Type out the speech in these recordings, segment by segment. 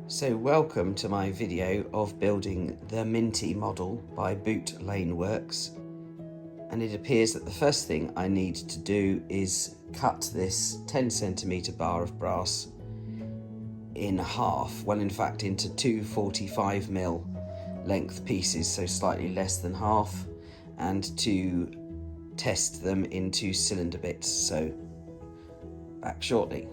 So welcome to my video of building the Minty model by Boot Lane Works, and it appears that the first thing I need to do is cut this 10cm bar of brass in half, well in fact into two 45mm length pieces, so slightly less than half, and to test them into cylinder bits, so back shortly.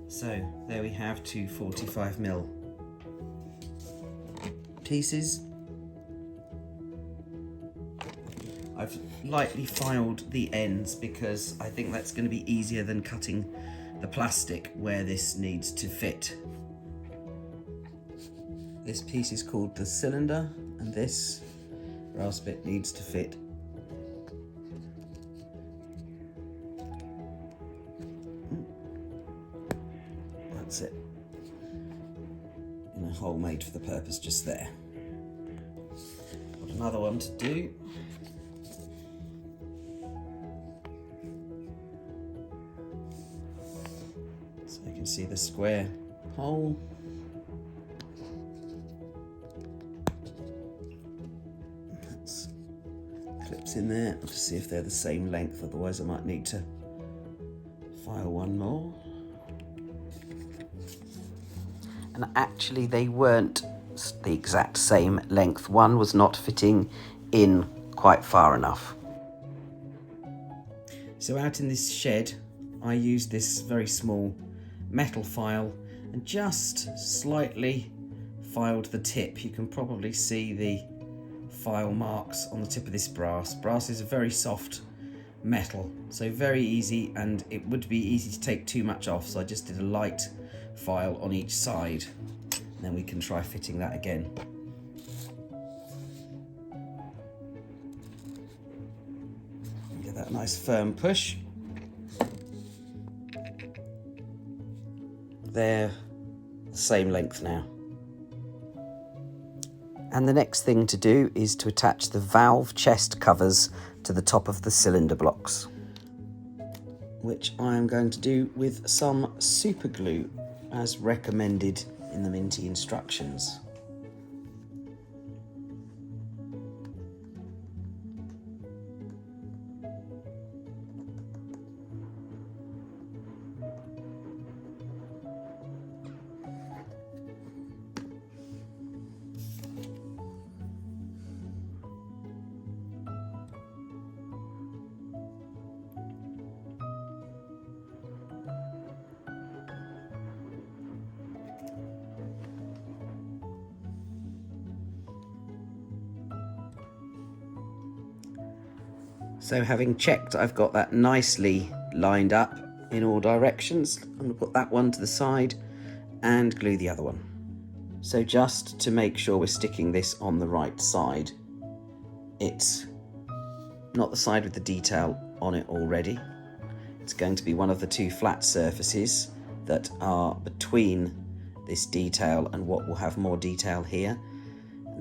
So there we have two 45mm pieces. I've lightly filed the ends because I think that's going to be easier than cutting the plastic where this needs to fit. This piece is called the cylinder, and this brass bit needs to fit. That's it. In a hole made for the purpose just there. Got another one to do. So you can see the square hole. That's clips in there. I'll just see if they're the same length, otherwise I might need to file one more. And actually they weren't the exact same length. One was not fitting in quite far enough. So out in this shed, I used this very small metal file and just slightly filed the tip. You can probably see the file marks on the tip of this brass. Brass is a very soft metal, so very easy, and it would be easy to take too much off, so I just did a light file on each side, and then we can try fitting that again. Get that nice firm push. They're the same length now. And the next thing to do is to attach the valve chest covers to the top of the cylinder blocks, which I am going to do with some super glue as recommended in the Minty instructions. So having checked I've got that nicely lined up in all directions, I'm going to put that one to the side and glue the other one. So just to make sure we're sticking this on the right side, it's not the side with the detail on it already. It's going to be one of the two flat surfaces that are between this detail and what will have more detail here.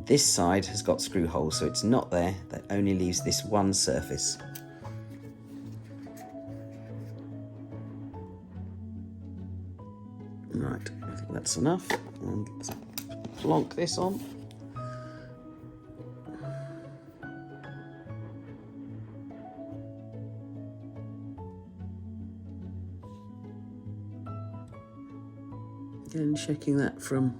This side has got screw holes, so it's not there. That only leaves this one surface. Right, I think that's enough. And let's plonk this on. Again, checking that from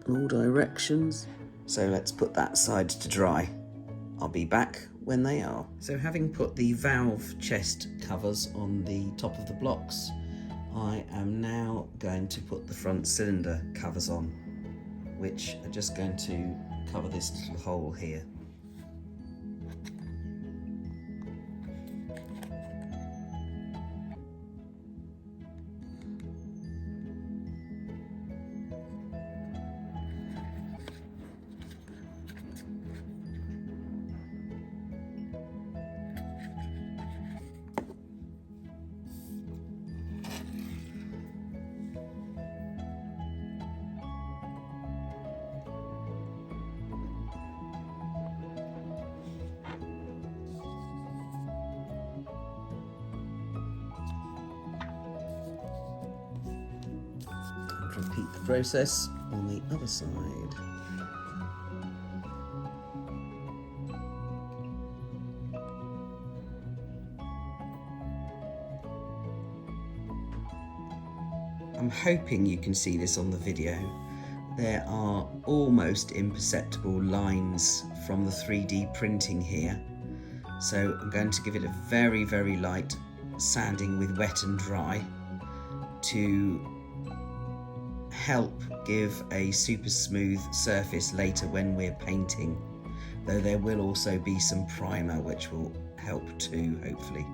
all directions. So let's put that side to dry. I'll be back when they are. So having put the valve chest covers on the top of the blocks, I am now going to put the front cylinder covers on, which are just going to cover this little hole here. repeat the process on the other side. I'm hoping you can see this on the video. There are almost imperceptible lines from the 3D printing here. So I'm going to give it a very, very light sanding with wet and dry to help give a super smooth surface later when we're painting. Though there will also be some primer which will help too, hopefully.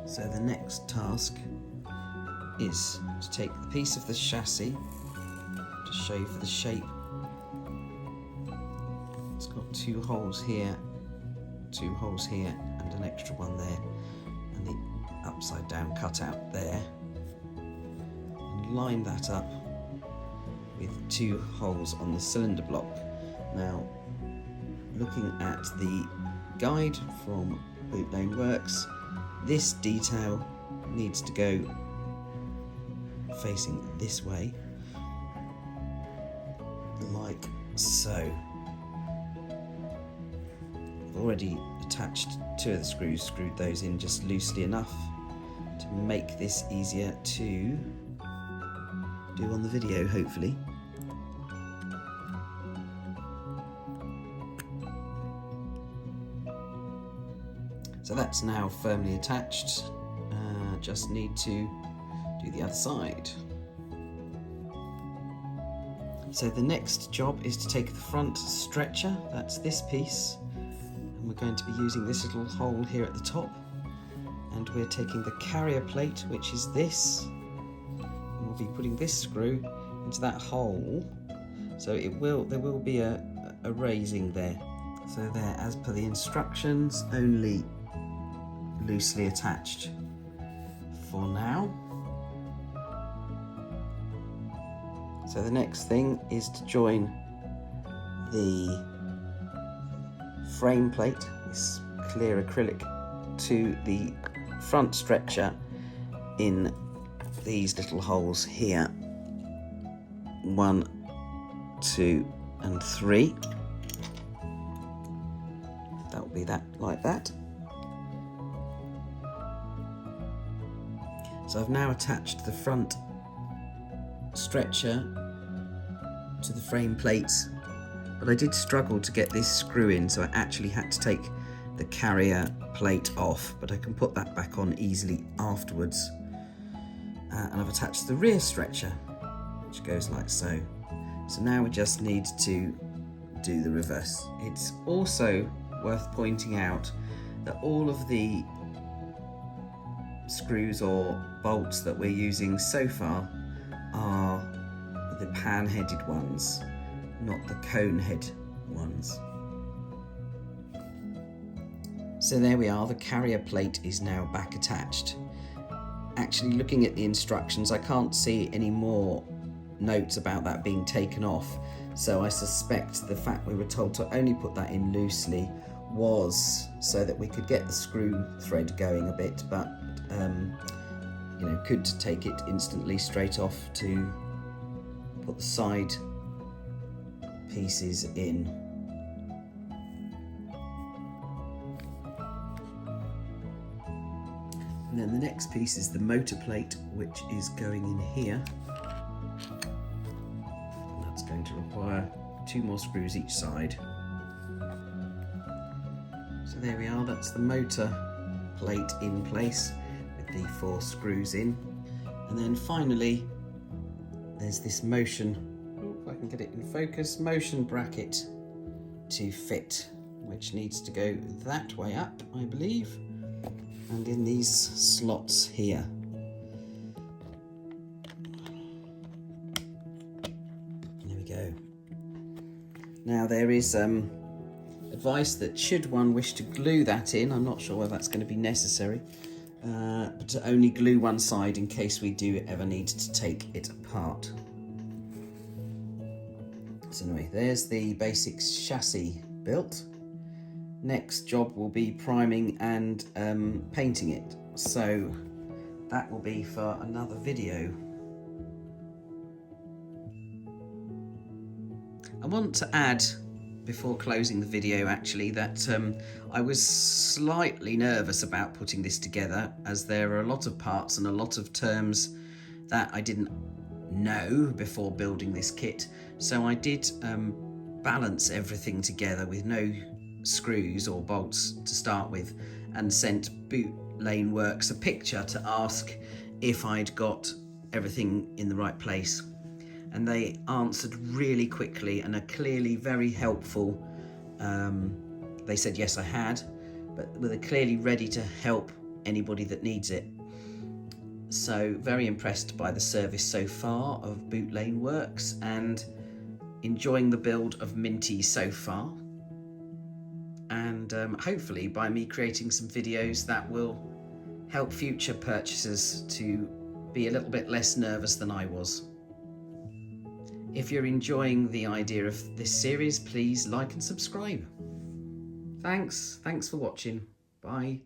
So the next task is to take the piece of the chassis to show you for the shape. It's got 2 holes here, 2 holes here, and an extra one there, and the upside down cutout there. And line that up with 2 holes on the cylinder block. Now, looking at the guide from Boot Lane Works, this detail needs to go facing this way, like so. I've already attached 2 of the screws, screwed those in just loosely enough to make this easier to do on the video, hopefully. So that's now firmly attached, just need to do the other side. So the next job is to take the front stretcher, that's this piece, and we're going to be using this little hole here at the top, and we're taking the carrier plate, which is this, and we'll be putting this screw into that hole, so there will be a raising there. So there, as per the instructions, only loosely attached for now. So the next thing is to join the frame plate, this clear acrylic, to the front stretcher in these little holes here. 1, 2 and 3. That will be that, like that. So I've now attached the front stretcher to the frame plates, but I did struggle to get this screw in, so I actually had to take the carrier plate off, but I can put that back on easily afterwards. And I've attached the rear stretcher, which goes like so. So now we just need to do the reverse. It's also worth pointing out that all of the screws or bolts that we're using so far are the pan-headed ones, not the cone-head ones. So there we are, the carrier plate is now back attached. Actually, looking at the instructions, I can't see any more notes about that being taken off, so I suspect the fact we were told to only put that in loosely was so that we could get the screw thread going a bit, but you know, could take it instantly straight off to put the side pieces in. And then the next piece is the motor plate, which is going in here. And that's going to require 2 more screws each side. So there we are, that's the motor plate in place with the 4 screws in. And then finally, there's this motion, if I can get it in focus, motion bracket to fit, which needs to go that way up, I believe, and in these slots here. There we go. Now there is advice that should one wish to glue that in, I'm not sure whether that's going to be necessary, but to only glue one side in case we do ever need to take it apart. So anyway, there's the basic chassis built. Next job will be priming and painting it. So that will be for another video. I want to add, before closing the video actually, that I was slightly nervous about putting this together, as there are a lot of parts and a lot of terms that I didn't know before building this kit. So I did balance everything together with no screws or bolts to start with, and sent Boot Lane Works a picture to ask if I'd got everything in the right place. And they answered really quickly and are clearly very helpful. They said yes, I had, but they're clearly ready to help anybody that needs it. So very impressed by the service so far of Boot Lane Works, and enjoying the build of Minty so far. And hopefully by me creating some videos that will help future purchasers to be a little bit less nervous than I was. If you're enjoying the idea of this series, please like and subscribe. Thanks for watching. Bye.